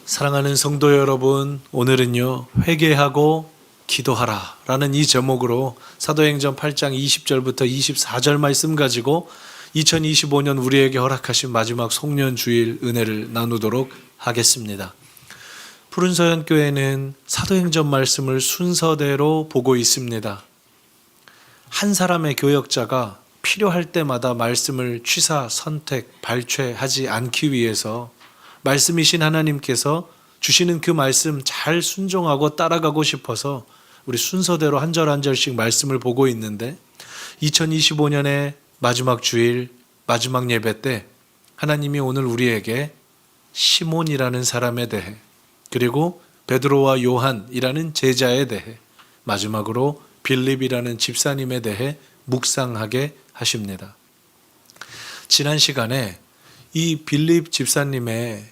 사랑하는 성도 여러분, 오늘은요 회개하고 기도하라 라는 이 제목으로 사도행전 8장 20절부터 24절 말씀 가지고 2025년 우리에게 허락하신 마지막 송년주일 은혜를 나누도록 하겠습니다. 푸른서연교회는 사도행전 말씀을 순서대로 보고 있습니다. 한 사람의 교역자가 필요할 때마다 말씀을 취사, 선택, 발췌하지 않기 위해서 말씀이신 하나님께서 주시는 그 말씀 잘 순종하고 따라가고 싶어서 우리 순서대로 한 절 한 절씩 말씀을 보고 있는데 2025년의 마지막 주일, 마지막 예배 때 하나님이 오늘 우리에게 시몬이라는 사람에 대해 그리고 베드로와 요한이라는 제자에 대해 마지막으로 빌립이라는 집사님에 대해 묵상하게 하십니다. 지난 시간에 이 빌립 집사님의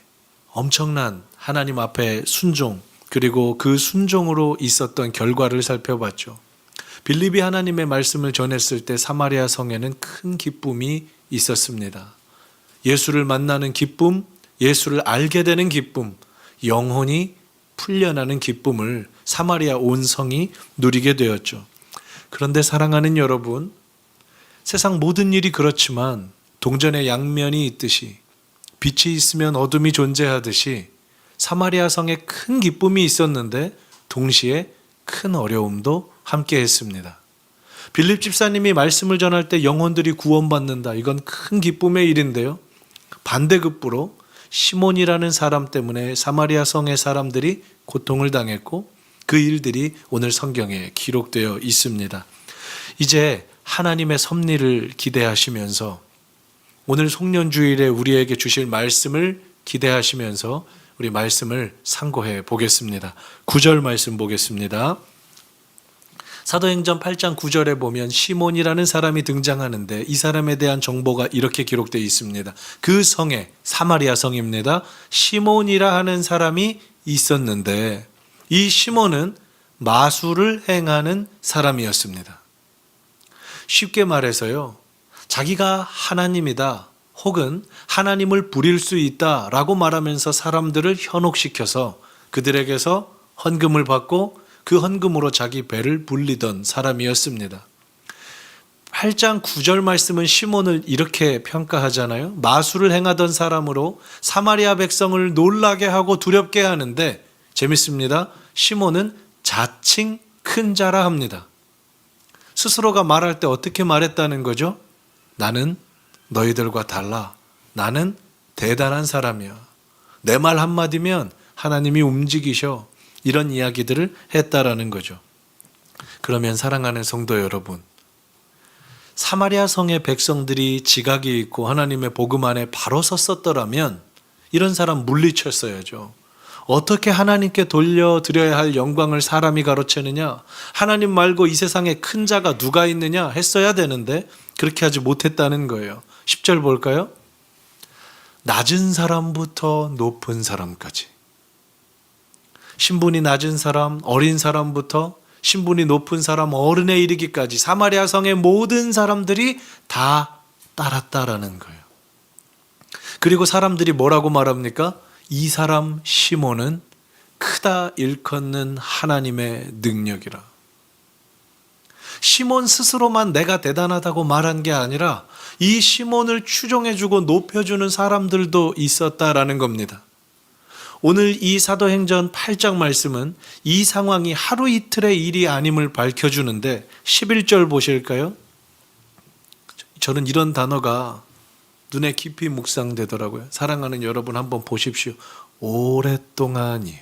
엄청난 하나님 앞에 순종 그리고 그 순종으로 있었던 결과를 살펴봤죠. 빌립이 하나님의 말씀을 전했을 때 사마리아 성에는 큰 기쁨이 있었습니다. 예수를 만나는 기쁨, 예수를 알게 되는 기쁨, 영혼이 풀려나는 기쁨을 사마리아 온 성이 누리게 되었죠. 그런데 사랑하는 여러분, 세상 모든 일이 그렇지만 동전의 양면이 있듯이 빛이 있으면 어둠이 존재하듯이 사마리아 성에 큰 기쁨이 있었는데 동시에 큰 어려움도 함께 했습니다. 빌립 집사님이 말씀을 전할 때 영혼들이 구원받는다. 이건 큰 기쁨의 일인데요. 반대급부로 시몬이라는 사람 때문에 사마리아 성의 사람들이 고통을 당했고 그 일들이 오늘 성경에 기록되어 있습니다. 이제 하나님의 섭리를 기대하시면서 오늘 송년주일에 우리에게 주실 말씀을 기대하시면서 우리 말씀을 상고해 보겠습니다. 9절 말씀 보겠습니다. 사도행전 8장 9절에 보면 시몬이라는 사람이 등장하는데 이 사람에 대한 정보가 이렇게 기록되어 있습니다. 그 성에, 사마리아 성입니다. 시몬이라 하는 사람이 있었는데 이 시몬은 마술을 행하는 사람이었습니다. 쉽게 말해서요, 자기가 하나님이다 혹은 하나님을 부릴 수 있다라고 말하면서 사람들을 현혹시켜서 그들에게서 헌금을 받고 그 헌금으로 자기 배를 불리던 사람이었습니다. 8장 9절 말씀은 시몬을 이렇게 평가하잖아요. 마술을 행하던 사람으로 사마리아 백성을 놀라게 하고 두렵게 하는데 재밌습니다. 시몬은 자칭 큰 자라 합니다. 스스로가 말할 때 어떻게 말했다는 거죠? 나는 너희들과 달라. 나는 대단한 사람이야. 내 말 한마디면 하나님이 움직이셔. 이런 이야기들을 했다라는 거죠. 그러면 사랑하는 성도 여러분, 사마리아 성의 백성들이 지각이 있고 하나님의 복음 안에 바로 섰었더라면 이런 사람 물리쳤어야죠. 어떻게 하나님께 돌려드려야 할 영광을 사람이 가로채느냐? 하나님 말고 이 세상에 큰 자가 누가 있느냐? 했어야 되는데 그렇게 하지 못했다는 거예요. 10절 볼까요? 낮은 사람부터 높은 사람까지. 신분이 낮은 사람, 어린 사람부터 신분이 높은 사람, 어른에 이르기까지 사마리아 성의 모든 사람들이 다 따랐다라는 거예요. 그리고 사람들이 뭐라고 말합니까? 이 사람 시몬은 크다 일컫는 하나님의 능력이라. 시몬 스스로만 내가 대단하다고 말한 게 아니라 이 시몬을 추종해주고 높여주는 사람들도 있었다라는 겁니다. 오늘 이 사도행전 8장 말씀은 이 상황이 하루 이틀의 일이 아님을 밝혀주는데 11절 보실까요? 저는 이런 단어가 눈에 깊이 묵상되더라고요. 사랑하는 여러분 한번 보십시오. 오랫동안이에요.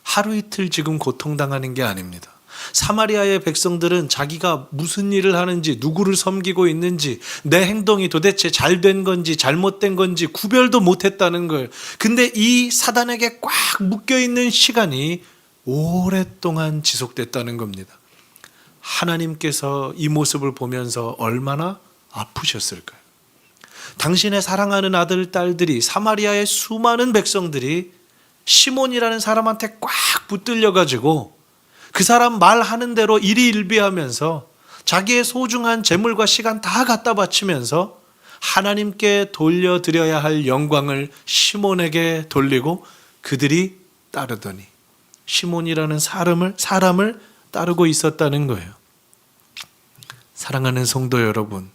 하루 이틀 지금 고통당하는 게 아닙니다. 사마리아의 백성들은 자기가 무슨 일을 하는지, 누구를 섬기고 있는지, 내 행동이 도대체 잘된 건지 잘못된 건지 구별도 못했다는 거예요. 근데 이 사단에게 꽉 묶여있는 시간이 오랫동안 지속됐다는 겁니다. 하나님께서 이 모습을 보면서 얼마나 아프셨을까요? 당신의 사랑하는 아들, 딸들이 사마리아의 수많은 백성들이 시몬이라는 사람한테 꽉 붙들려가지고 그 사람 말하는 대로 일희일비하면서 자기의 소중한 재물과 시간 다 갖다 바치면서 하나님께 돌려드려야 할 영광을 시몬에게 돌리고 그들이 따르더니 시몬이라는 사람을 따르고 있었다는 거예요. 사랑하는 성도 여러분,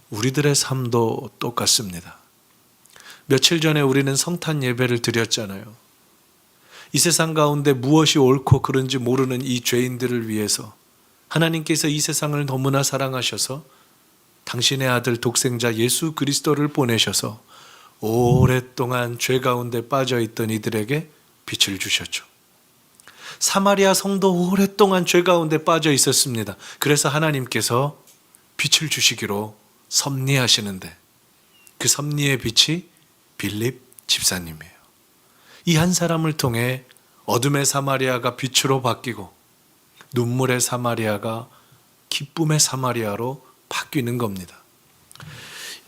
우리들의 삶도 똑같습니다. 며칠 전에 우리는 성탄 예배를 드렸잖아요. 이 세상 가운데 무엇이 옳고 그른지 모르는 이 죄인들을 위해서 하나님께서 이 세상을 너무나 사랑하셔서 당신의 아들 독생자 예수 그리스도를 보내셔서 오랫동안 죄 가운데 빠져있던 이들에게 빛을 주셨죠. 사마리아 성도 오랫동안 죄 가운데 빠져 있었습니다. 그래서 하나님께서 빛을 주시기로 섭리하시는데 그 섭리의 빛이 빌립 집사님이에요. 이 한 사람을 통해 어둠의 사마리아가 빛으로 바뀌고 눈물의 사마리아가 기쁨의 사마리아로 바뀌는 겁니다.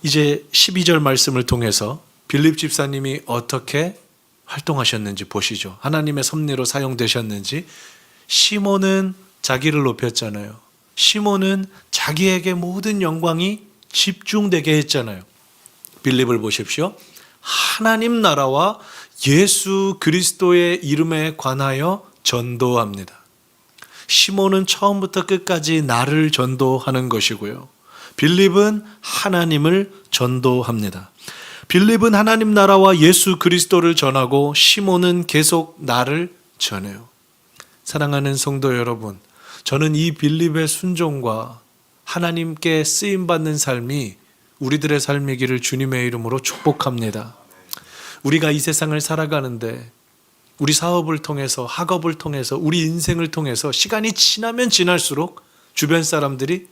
이제 12절 말씀을 통해서 빌립 집사님이 어떻게 활동하셨는지 보시죠. 하나님의 섭리로 사용되셨는지. 시몬은 자기를 높였잖아요. 시몬은 자기에게 모든 영광이 집중되게 했잖아요. 빌립을 보십시오. 하나님 나라와 예수 그리스도의 이름에 관하여 전도합니다. 시몬은 처음부터 끝까지 나를 전도하는 것이고요. 빌립은 하나님을 전도합니다. 빌립은 하나님 나라와 예수 그리스도를 전하고 시몬은 계속 나를 전해요. 사랑하는 성도 여러분, 저는 이 빌립의 순종과 하나님께 쓰임받는 삶이 우리들의 삶이기를 주님의 이름으로 축복합니다. 우리가 이 세상을 살아가는데 우리 사업을 통해서, 학업을 통해서, 우리 인생을 통해서 시간이 지나면 지날수록 주변 사람들이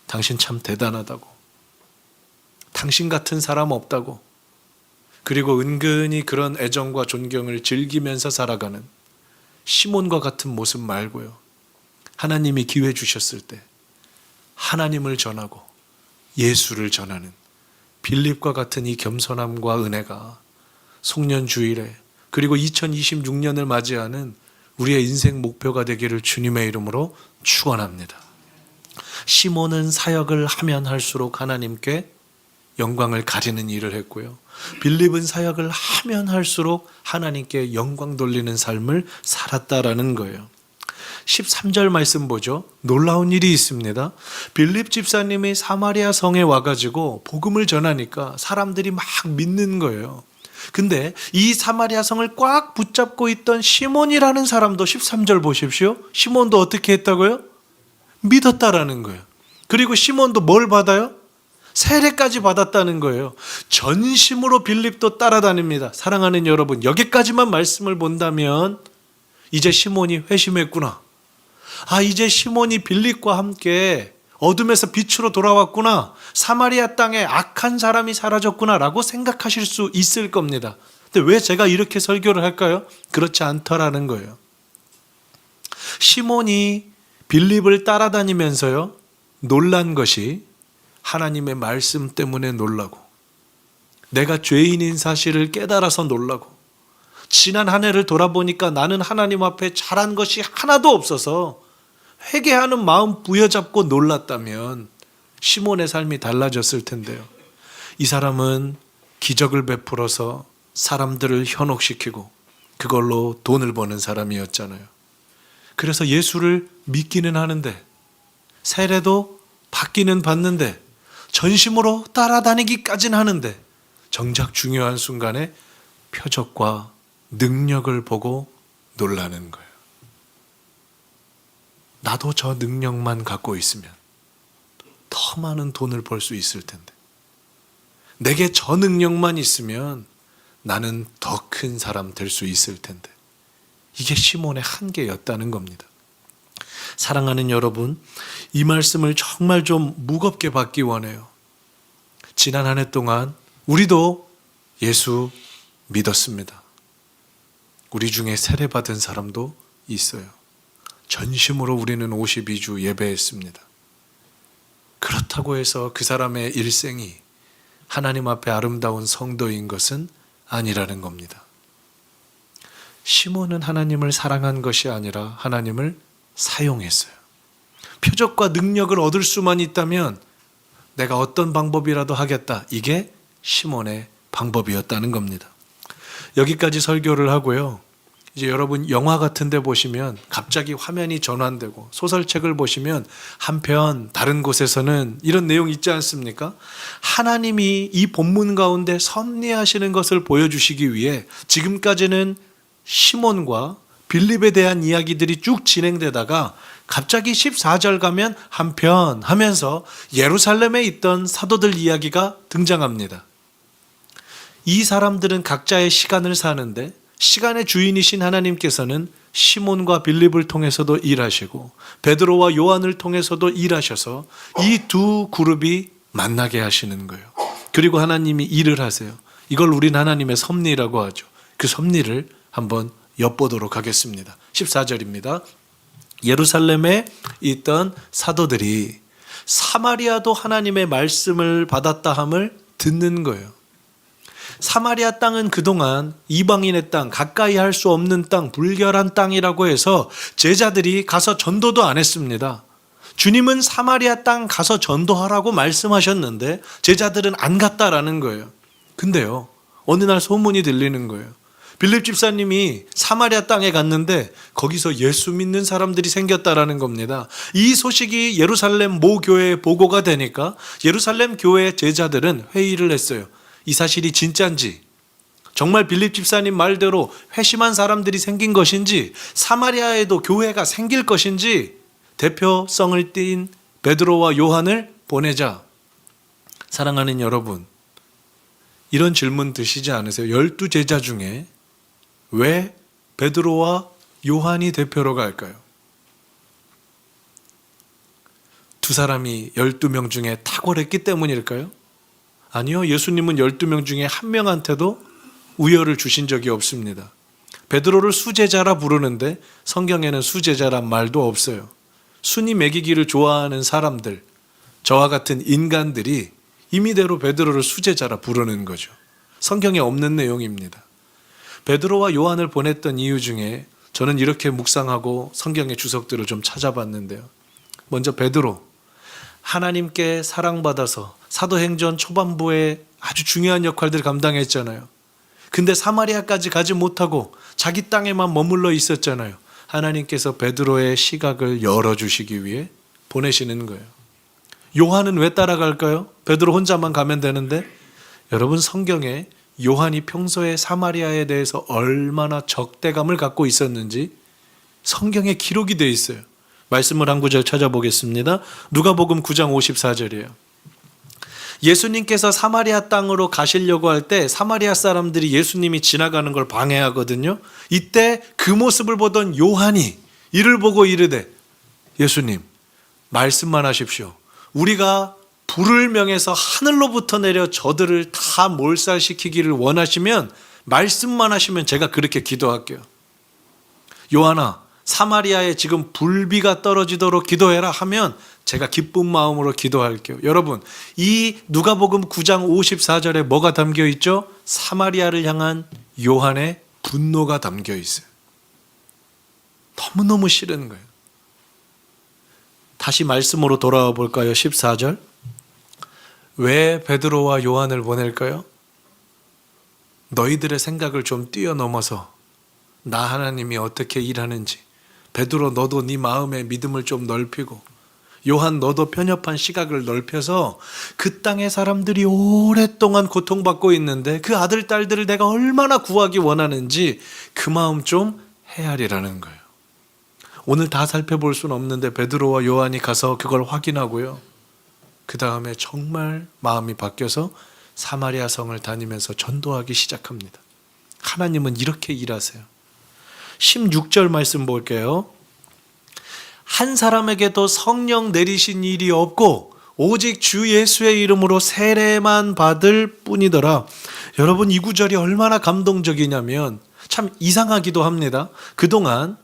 당신 참 대단하다고, 당신 같은 사람 없다고, 그리고 은근히 그런 애정과 존경을 즐기면서 살아가는 시몬과 같은 모습 말고요. 하나님이 기회 주셨을 때 하나님을 전하고 예수를 전하는 빌립과 같은 이 겸손함과 은혜가 송년주일에 그리고 2026년을 맞이하는 우리의 인생 목표가 되기를 주님의 이름으로 축원합니다. 시몬은 사역을 하면 할수록 하나님께 영광을 가리는 일을 했고요. 빌립은 사역을 하면 할수록 하나님께 영광 돌리는 삶을 살았다라는 거예요. 13절 말씀 보죠. 놀라운 일이 있습니다. 빌립 집사님이 사마리아 성에 와가지고 복음을 전하니까 사람들이 막 믿는 거예요. 근데 이 사마리아 성을 꽉 붙잡고 있던 시몬이라는 사람도 13절 보십시오. 시몬도 어떻게 했다고요? 믿었다라는 거예요. 그리고 시몬도 뭘 받아요? 세례까지 받았다는 거예요. 전심으로 빌립도 따라다닙니다. 사랑하는 여러분, 여기까지만 말씀을 본다면 이제 시몬이 회심했구나. 이제 시몬이 빌립과 함께 어둠에서 빛으로 돌아왔구나. 사마리아 땅에 악한 사람이 사라졌구나 라고 생각하실 수 있을 겁니다. 근데 왜 제가 이렇게 설교를 할까요? 그렇지 않더라는 거예요. 시몬이 빌립을 따라다니면서요, 놀란 것이 하나님의 말씀 때문에 놀라고, 내가 죄인인 사실을 깨달아서 놀라고, 지난 한 해를 돌아보니까 나는 하나님 앞에 잘한 것이 하나도 없어서 회개하는 마음 부여잡고 놀랐다면 시몬의 삶이 달라졌을 텐데요. 이 사람은 기적을 베풀어서 사람들을 현혹시키고 그걸로 돈을 버는 사람이었잖아요. 그래서 예수를 믿기는 하는데, 세례도 받기는 받는데, 전심으로 따라다니기까지는 하는데, 정작 중요한 순간에 표적과 능력을 보고 놀라는 거예요. 나도 저 능력만 갖고 있으면 더 많은 돈을 벌 수 있을 텐데, 내게 저 능력만 있으면 나는 더 큰 사람 될 수 있을 텐데, 이게 시몬의 한계였다는 겁니다. 사랑하는 여러분, 이 말씀을 정말 좀 무겁게 받기 원해요. 지난 한 해 동안 우리도 예수 믿었습니다. 우리 중에 세례받은 사람도 있어요. 전심으로 우리는 52주 예배했습니다. 그렇다고 해서 그 사람의 일생이 하나님 앞에 아름다운 성도인 것은 아니라는 겁니다. 시몬은 하나님을 사랑한 것이 아니라 하나님을 사용했어요. 표적과 능력을 얻을 수만 있다면 내가 어떤 방법이라도 하겠다. 이게 시몬의 방법이었다는 겁니다. 여기까지 설교를 하고요. 이제 여러분 영화 같은 데 보시면 갑자기 화면이 전환되고 소설책을 보시면 한편 다른 곳에서는 이런 내용 있지 않습니까? 하나님이 이 본문 가운데 섭리하시는 것을 보여주시기 위해 지금까지는 시몬과 빌립에 대한 이야기들이 쭉 진행되다가 갑자기 14절 가면 한편 하면서 예루살렘에 있던 사도들 이야기가 등장합니다. 이 사람들은 각자의 시간을 사는데 시간의 주인이신 하나님께서는 시몬과 빌립을 통해서도 일하시고 베드로와 요한을 통해서도 일하셔서 이 두 그룹이 만나게 하시는 거예요. 그리고 하나님이 일을 하세요. 이걸 우린 하나님의 섭리라고 하죠. 그 섭리를 한번 엿보도록 하겠습니다. 14절입니다. 예루살렘에 있던 사도들이 사마리아도 하나님의 말씀을 받았다 함을 듣는 거예요. 사마리아 땅은 그동안 이방인의 땅, 가까이 할 수 없는 땅, 불결한 땅이라고 해서 제자들이 가서 전도도 안 했습니다. 주님은 사마리아 땅 가서 전도하라고 말씀하셨는데 제자들은 안 갔다라는 거예요. 근데요, 어느 날 소문이 들리는 거예요. 빌립 집사님이 사마리아 땅에 갔는데 거기서 예수 믿는 사람들이 생겼다라는 겁니다. 이 소식이 예루살렘 모 교회에 보고가 되니까 예루살렘 교회 제자들은 회의를 했어요. 이 사실이 진짜인지, 정말 빌립 집사님 말대로 회심한 사람들이 생긴 것인지, 사마리아에도 교회가 생길 것인지 대표성을 띈 베드로와 요한을 보내자. 사랑하는 여러분, 이런 질문 드시지 않으세요? 12제자 중에 왜 베드로와 요한이 대표로 갈까요? 두 사람이 12명 중에 탁월했기 때문일까요? 아니요. 예수님은 12명 중에 한 명한테도 우열을 주신 적이 없습니다. 베드로를 수제자라 부르는데 성경에는 수제자란 말도 없어요. 순위 매기기를 좋아하는 사람들, 저와 같은 인간들이 임의대로 베드로를 수제자라 부르는 거죠. 성경에 없는 내용입니다. 베드로와 요한을 보냈던 이유 중에 저는 이렇게 묵상하고 성경의 주석들을 좀 찾아봤는데요. 먼저 베드로, 하나님께 사랑받아서 사도행전 초반부에 아주 중요한 역할들을 감당했잖아요. 근데 사마리아까지 가지 못하고 자기 땅에만 머물러 있었잖아요. 하나님께서 베드로의 시각을 열어주시기 위해 보내시는 거예요. 요한은 왜 따라갈까요? 베드로 혼자만 가면 되는데, 여러분 성경에 요한이 평소에 사마리아에 대해서 얼마나 적대감을 갖고 있었는지 성경에 기록이 되어 있어요. 말씀을 한 구절 찾아보겠습니다. 누가복음 9장 54절이에요. 예수님께서 사마리아 땅으로 가시려고 할 때 사마리아 사람들이 예수님이 지나가는 걸 방해하거든요. 이때 그 모습을 보던 요한이 이를 보고 이르되, 예수님 말씀만 하십시오. 우리가 불을 명해서 하늘로부터 내려 저들을 다 몰살시키기를 원하시면 말씀만 하시면 제가 그렇게 기도할게요. 요한아, 사마리아에 지금 불비가 떨어지도록 기도해라 하면 제가 기쁜 마음으로 기도할게요. 여러분, 이 누가복음 9장 54절에 뭐가 담겨 있죠? 사마리아를 향한 요한의 분노가 담겨 있어요. 너무너무 싫은 거예요. 다시 말씀으로 돌아와 볼까요? 14절. 왜 베드로와 요한을 보낼까요? 너희들의 생각을 좀 뛰어넘어서 나 하나님이 어떻게 일하는지, 베드로 너도 네 마음의 믿음을 좀 넓히고, 요한 너도 편협한 시각을 넓혀서 그 땅의 사람들이 오랫동안 고통받고 있는데 그 아들 딸들을 내가 얼마나 구하기 원하는지 그 마음 좀 헤아리라는 거예요. 오늘 다 살펴볼 수는 없는데 베드로와 요한이 가서 그걸 확인하고요, 그 다음에 정말 마음이 바뀌어서 사마리아 성을 다니면서 전도하기 시작합니다. 하나님은 이렇게 일하세요. 16절 말씀 볼게요. 한 사람에게도 성령 내리신 일이 없고 오직 주 예수의 이름으로 세례만 받을 뿐이더라. 여러분, 이 구절이 얼마나 감동적이냐면 참 이상하기도 합니다. 그동안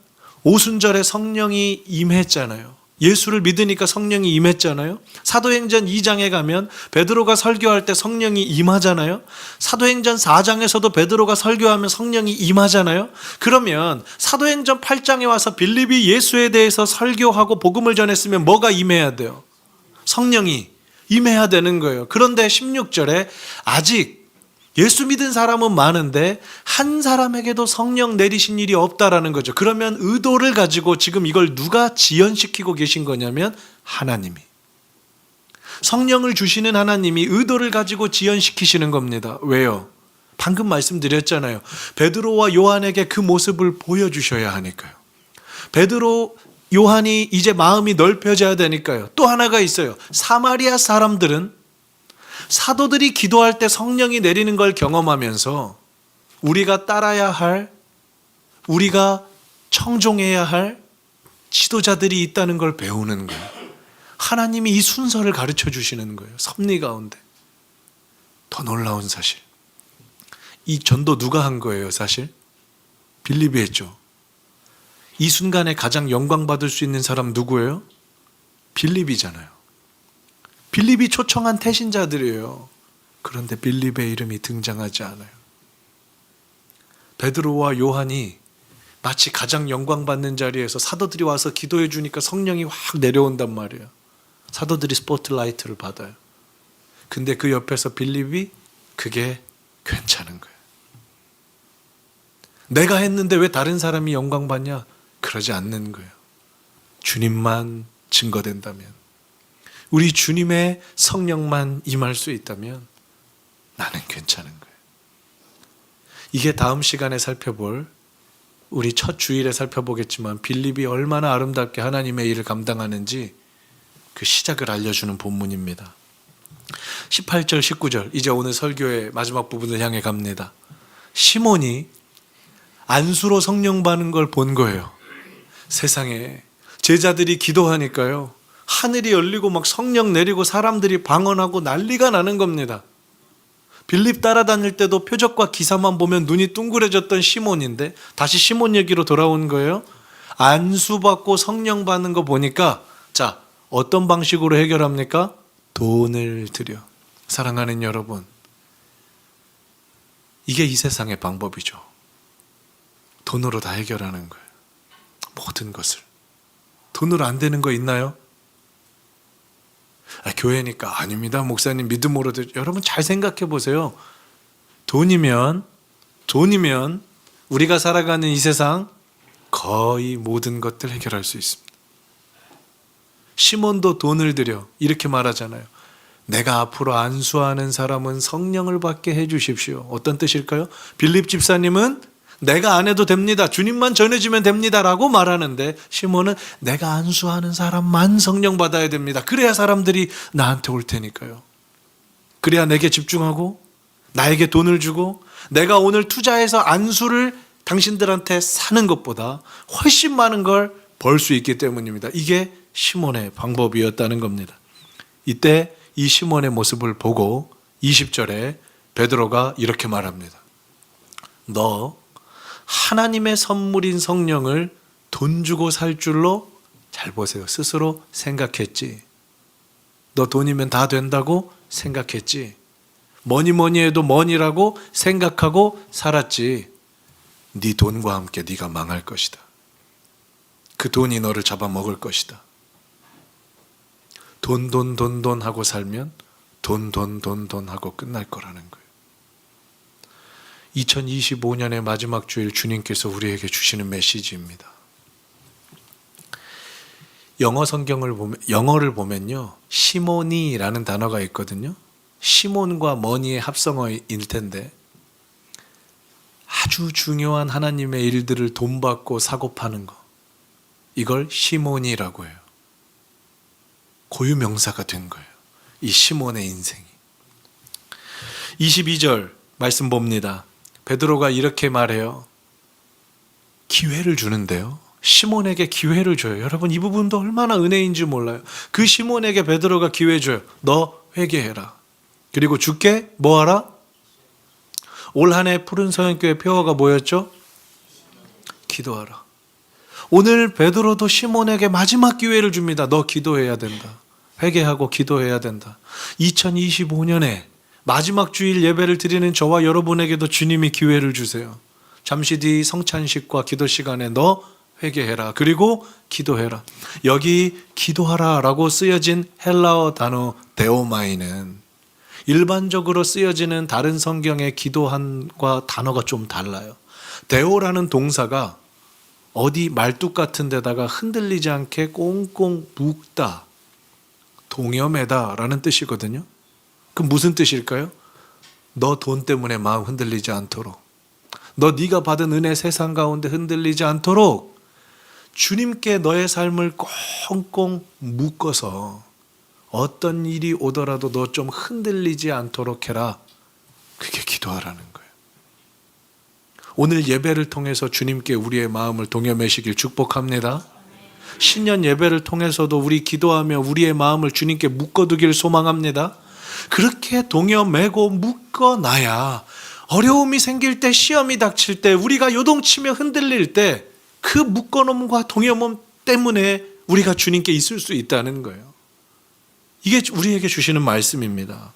오순절에 성령이 임했잖아요. 예수를 믿으니까 성령이 임했잖아요. 사도행전 2장에 가면 베드로가 설교할 때 성령이 임하잖아요. 사도행전 4장에서도 베드로가 설교하면 성령이 임하잖아요. 그러면 사도행전 8장에 와서 빌립이 예수에 대해서 설교하고 복음을 전했으면 뭐가 임해야 돼요? 성령이 임해야 되는 거예요. 그런데 16절에 아직 예수 믿은 사람은 많은데 한 사람에게도 성령 내리신 일이 없다라는 거죠. 그러면 의도를 가지고 지금 이걸 누가 지연시키고 계신 거냐면 하나님이. 성령을 주시는 하나님이 의도를 가지고 지연시키시는 겁니다. 왜요? 방금 말씀드렸잖아요. 베드로와 요한에게 그 모습을 보여주셔야 하니까요. 베드로, 요한이 이제 마음이 넓혀져야 되니까요. 또 하나가 있어요. 사마리아 사람들은 사도들이 기도할 때 성령이 내리는 걸 경험하면서 우리가 따라야 할, 우리가 청종해야 할 지도자들이 있다는 걸 배우는 거예요. 하나님이 이 순서를 가르쳐 주시는 거예요. 섭리 가운데. 더 놀라운 사실. 이 전도 누가 한 거예요, 사실? 빌립이 했죠. 이 순간에 가장 영광 받을 수 있는 사람 누구예요? 빌립이잖아요. 빌립이 초청한 태신자들이에요. 그런데 빌립의 이름이 등장하지 않아요. 베드로와 요한이 마치 가장 영광 받는 자리에서 사도들이 와서 기도해 주니까 성령이 확 내려온단 말이에요. 사도들이 스포트라이트를 받아요. 근데 그 옆에서 빌립이 그게 괜찮은 거예요. 내가 했는데 왜 다른 사람이 영광 받냐? 그러지 않는 거예요. 주님만 증거된다면, 우리 주님의 성령만 임할 수 있다면 나는 괜찮은 거예요. 이게 다음 시간에 살펴볼, 우리 첫 주일에 살펴보겠지만 빌립이 얼마나 아름답게 하나님의 일을 감당하는지 그 시작을 알려주는 본문입니다. 18절 19절, 이제 오늘 설교의 마지막 부분을 향해 갑니다. 시몬이 안수로 성령 받는 걸 본 거예요. 세상에 제자들이 기도하니까요, 하늘이 열리고 막 성령 내리고 사람들이 방언하고 난리가 나는 겁니다. 빌립 따라다닐 때도 표적과 기사만 보면 눈이 둥그레졌던 시몬인데 다시 시몬 얘기로 돌아온 거예요. 안수받고 성령 받는 거 보니까, 자, 어떤 방식으로 해결합니까? 돈을 들여. 사랑하는 여러분, 이게 이 세상의 방법이죠. 돈으로 다 해결하는 거예요. 모든 것을. 돈으로 안 되는 거 있나요? 교회니까 아닙니다, 목사님 믿음으로. 여러분 잘 생각해 보세요. 돈이면 우리가 살아가는 이 세상 거의 모든 것들 해결할 수 있습니다. 시몬도 돈을 들여 이렇게 말하잖아요. 내가 앞으로 안수하는 사람은 성령을 받게 해주십시오. 어떤 뜻일까요? 빌립 집사님은 내가 안 해도 됩니다, 주님만 전해주면 됩니다 라고 말하는데, 시몬은 내가 안수하는 사람만 성령 받아야 됩니다. 그래야 사람들이 나한테 올 테니까요. 그래야 내게 집중하고 나에게 돈을 주고 내가 오늘 투자해서 안수를 당신들한테 사는 것보다 훨씬 많은 걸 벌 수 있기 때문입니다. 이게 시몬의 방법이었다는 겁니다. 이때 이 시몬의 모습을 보고 20절에 베드로가 이렇게 말합니다. 너 하나님의 선물인 성령을 돈 주고 살 줄로, 잘 보세요, 스스로 생각했지. 너 돈이면 다 된다고 생각했지. 뭐니 해도 뭐니라고 생각하고 살았지. 네 돈과 함께 네가 망할 것이다. 그 돈이 너를 잡아먹을 것이다. 돈 하고 살면 돈 하고 끝날 거라는 거예요. 2025년의 마지막 주일 주님께서 우리에게 주시는 메시지입니다. 영어를 보면요, 시모니라는 단어가 있거든요. 시몬과 머니의 합성어일 텐데, 아주 중요한 하나님의 일들을 돈 받고 사고 파는 거, 이걸 시몬이라고 해요. 고유명사가 된 거예요, 이 시몬의 인생이. 22절 말씀 봅니다. 베드로가 이렇게 말해요. 기회를 주는데요, 시몬에게 기회를 줘요. 여러분, 이 부분도 얼마나 은혜인지 몰라요. 그 시몬에게 베드로가 기회 줘요. 너 회개해라. 그리고 주께 뭐하라? 올 한 해 푸른 서연교회 표어가 뭐였죠? 기도하라. 오늘 베드로도 시몬에게 마지막 기회를 줍니다. 너 기도해야 된다. 회개하고 기도해야 된다. 2025년에 마지막 주일 예배를 드리는 저와 여러분에게도 주님이 기회를 주세요. 잠시 뒤 성찬식과 기도 시간에 너 회개해라. 그리고 기도해라. 여기 기도하라라고 쓰여진 헬라어 단어 데오마이는 일반적으로 쓰여지는 다른 성경의 기도한과 단어가 좀 달라요. 데오라는 동사가 어디 말뚝 같은 데다가 흔들리지 않게 꽁꽁 묶다, 동여매다 라는 뜻이거든요. 그럼 무슨 뜻일까요? 너 돈 때문에 마음 흔들리지 않도록, 너 네가 받은 은혜 세상 가운데 흔들리지 않도록 주님께 너의 삶을 꽁꽁 묶어서 어떤 일이 오더라도 너 좀 흔들리지 않도록 해라. 그게 기도하라는 거예요. 오늘 예배를 통해서 주님께 우리의 마음을 동여매시길 축복합니다. 신년 예배를 통해서도 우리 기도하며 우리의 마음을 주님께 묶어두길 소망합니다. 그렇게 동여매고 묶어놔야 어려움이 생길 때, 시험이 닥칠 때, 우리가 요동치며 흔들릴 때 그 묶어놓음과 동여몸 때문에 우리가 주님께 있을 수 있다는 거예요. 이게 우리에게 주시는 말씀입니다.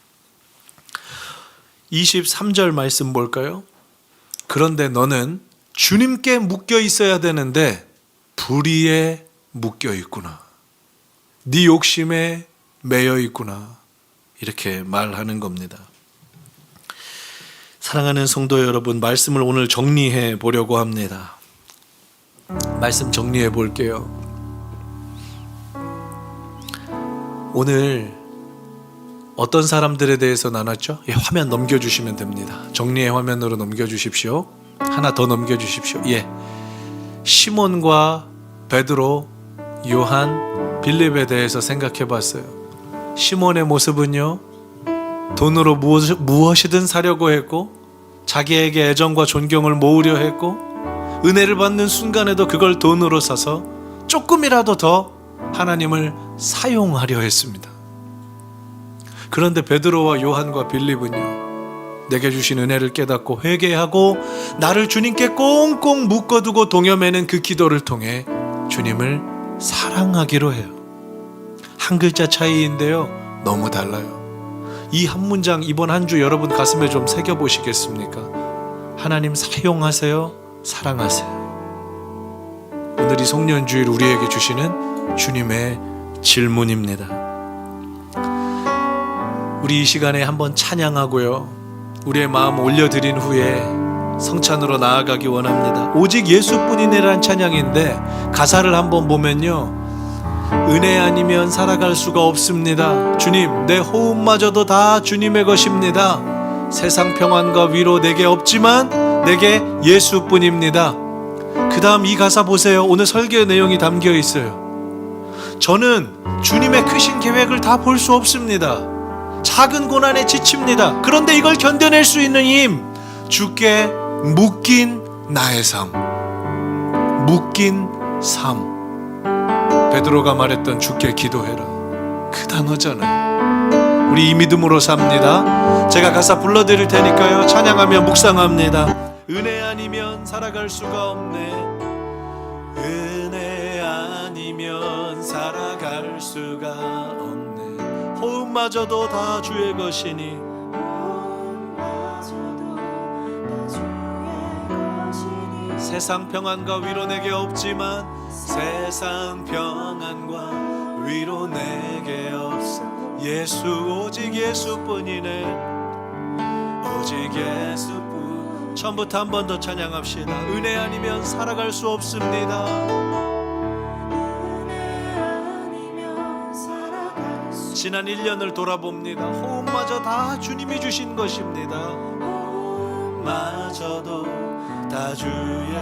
23절 말씀 볼까요? 그런데 너는 주님께 묶여 있어야 되는데 불의에 묶여 있구나. 네 욕심에 매여 있구나. 이렇게 말하는 겁니다. 사랑하는 성도 여러분, 말씀을 오늘 정리해 보려고 합니다. 말씀 정리해 볼게요. 오늘 어떤 사람들에 대해서 나눴죠? 화면 넘겨주시면 됩니다. 정리의 화면으로 넘겨주십시오. 하나 더 넘겨주십시오. 시몬과 베드로, 요한, 빌립에 대해서 생각해 봤어요. 시몬의 모습은요, 돈으로 무엇이든 사려고 했고, 자기에게 애정과 존경을 모으려 했고, 은혜를 받는 순간에도 그걸 돈으로 사서 조금이라도 더 하나님을 사용하려 했습니다. 그런데 베드로와 요한과 빌립은요, 내게 주신 은혜를 깨닫고 회개하고 나를 주님께 꽁꽁 묶어두고 동여매는 그 기도를 통해 주님을 사랑하기로 해요. 한 글자 차이인데요, 너무 달라요. 이 한 문장 이번 한 주 여러분 가슴에 좀 새겨보시겠습니까? 하나님 사용하세요, 사랑하세요. 오늘 이 송년주일 우리에게 주시는 주님의 질문입니다. 우리 이 시간에 한번 찬양하고요, 우리의 마음 올려드린 후에 성찬으로 나아가기 원합니다. 오직 예수뿐이네란 찬양인데 가사를 한번 보면요, 은혜 아니면 살아갈 수가 없습니다. 주님, 내 호흡마저도 다 주님의 것입니다. 세상 평안과 위로 내게 없지만 내게 예수뿐입니다. 그 다음 이 가사 보세요. 오늘 설교의 내용이 담겨 있어요. 저는 주님의 크신 계획을 다 볼 수 없습니다. 작은 고난에 지칩니다. 그런데 이걸 견뎌낼 수 있는 힘, 주께 묶인 나의 삶, 묶인 삶. 베드로가 말했던 주께 기도해라, 그 단어잖아요. 우리 이 믿음으로 삽니다. 제가 가사 불러드릴 테니까요, 찬양하며 묵상합니다. 은혜 아니면 살아갈 수가 없네. 은혜 아니면 살아갈 수가 없네. 호흡마저도 다 주의 것이니, 세상 평안과 위로 내게 없지만 세상 평안과 위로 내게 없어. 예수, 오직 예수뿐이네. 오직 예수뿐. 처음부터 한 번 더 찬양합시다. 은혜 아니면 살아갈 수 없습니다. 지난 1년을 돌아봅니다. 호흡마저 다 주님이 주신 것입니다. 호흡마저도 다 주의.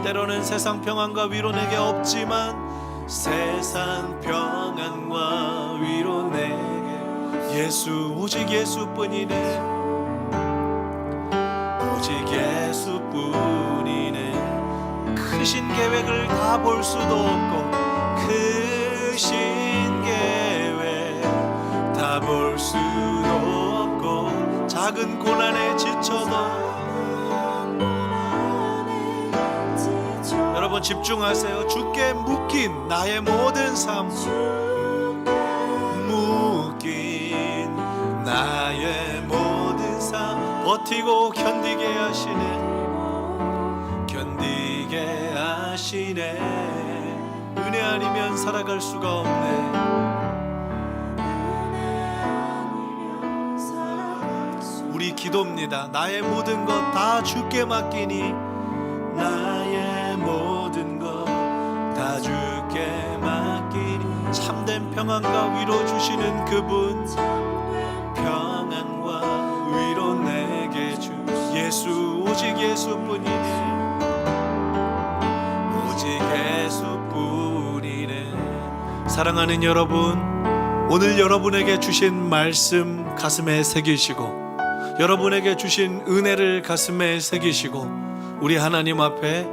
때로는 세상 평안과 위로 내게 없지만 세상 평안과 위로 내게 예수, 오직 예수뿐이네. 오직 예수뿐이네. 크신 계획을 다 볼 수도 없고, 크신 계획 다 볼 수도 없고, 작은 고난에 지쳐도. 여러분 집중하세요. 주께 묶인 나의 모든 삶, 묶인 나의 모든 삶, 버티고 견디게 하시네. 견디게 하시네. 사랑하시네. 은혜 아니면 살아갈 수가 없네. 우리 기도입니다. 나의 모든 것 다 주께 맡기니, 나의 모든 것 다 주께 맡기니. 참된 평안과 위로 주시는 그분, 평안과 위로 내게 주 예수, 오직 예수뿐이네. 오직 예수뿐이네. 사랑하는 여러분, 오늘 여러분에게 주신 말씀 가슴에 새기시고, 여러분에게 주신 은혜를 가슴에 새기시고, 우리 하나님 앞에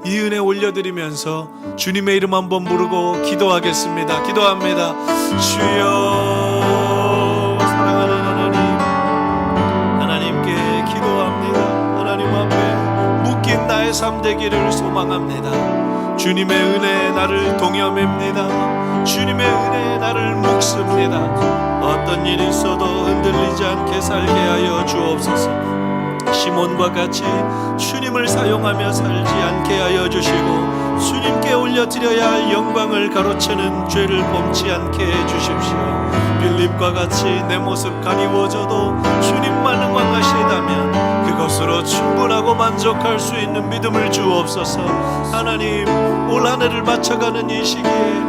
이 은혜 올려드리면서 주님의 이름 한번 부르고 기도하겠습니다. 기도합니다. 주여, 사랑하는 하나님, 하나님께 기도합니다. 하나님 앞에 묶인 나의 삶 되기를 소망합니다. 주님의 은혜에 나를 동여맵니다. 주님의 은혜에 나를 묶습니다. 어떤 일이 있어도 흔들리지 않게 살게 하여 주옵소서. 시몬과 같이 주님을 사용하며 살지 않게 하여 주시고, 주님께 올려드려야 할 영광을 가로채는 죄를 범치 않게 해주십시오. 빌립과 같이 내 모습 가리워져도 주님만 응원하시다면 그것으로 충분하고 만족할 수 있는 믿음을 주옵소서. 하나님, 올 한 해를 마쳐가는 이 시기에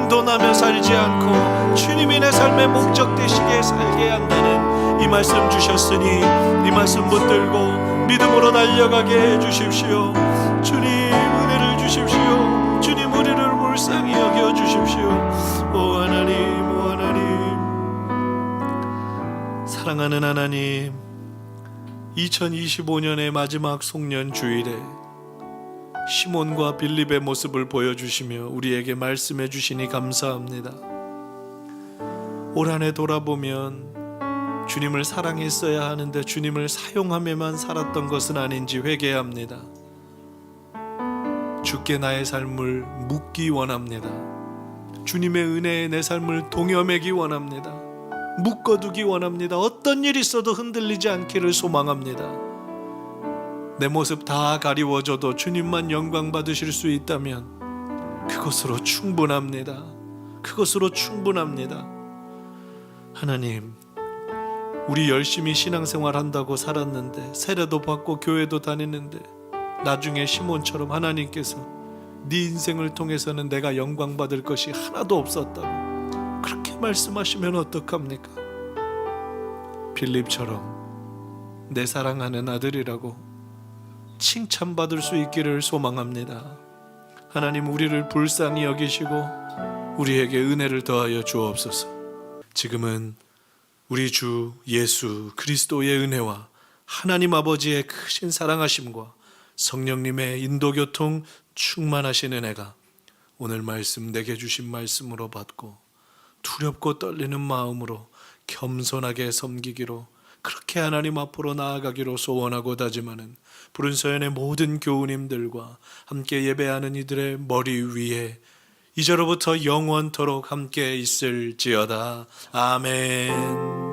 돈 하며 살지 않고 주님이 내 삶의 목적 되시게 살게 한다는 이 말씀 주셨으니, 이 말씀 붙들고 믿음으로 달려가게 해주십시오. 주님, 은혜를 주십시오. 주님, 우리를 불쌍히 여겨 주십시오. 오 하나님, 오 하나님, 사랑하는 하나님, 2025년의 마지막 송년 주일에 시몬과 빌립의 모습을 보여주시며 우리에게 말씀해 주시니 감사합니다. 올 한 해 돌아보면 주님을 사랑했어야 하는데 주님을 사용하며만 살았던 것은 아닌지 회개합니다. 주께 나의 삶을 묻기 원합니다. 주님의 은혜에 내 삶을 동여매기 원합니다. 묶어두기 원합니다. 어떤 일이 있어도 흔들리지 않기를 소망합니다. 내 모습 다 가리워져도 주님만 영광 받으실 수 있다면 그것으로 충분합니다. 그것으로 충분합니다. 하나님, 우리 열심히 신앙생활 한다고 살았는데, 세례도 받고 교회도 다니는데, 나중에 시몬처럼 하나님께서 네 인생을 통해서는 내가 영광 받을 것이 하나도 없었다고 그렇게 말씀하시면 어떡합니까? 빌립처럼 내 사랑하는 아들이라고 칭찬받을 수 있기를 소망합니다. 하나님, 우리를 불쌍히 여기시고 우리에게 은혜를 더하여 주옵소서. 지금은 우리 주 예수 그리스도의 은혜와 하나님 아버지의 크신 사랑하심과 성령님의 인도교통 충만하신 은혜가 오늘 말씀 내게 주신 말씀으로 받고 두렵고 떨리는 마음으로 겸손하게 섬기기로, 그렇게 하나님 앞으로 나아가기로 소원하고 다짐하는 푸른 서연의 모든 교우님들과 함께 예배하는 이들의 머리 위에 이제로부터 영원토록 함께 있을지어다. 아멘.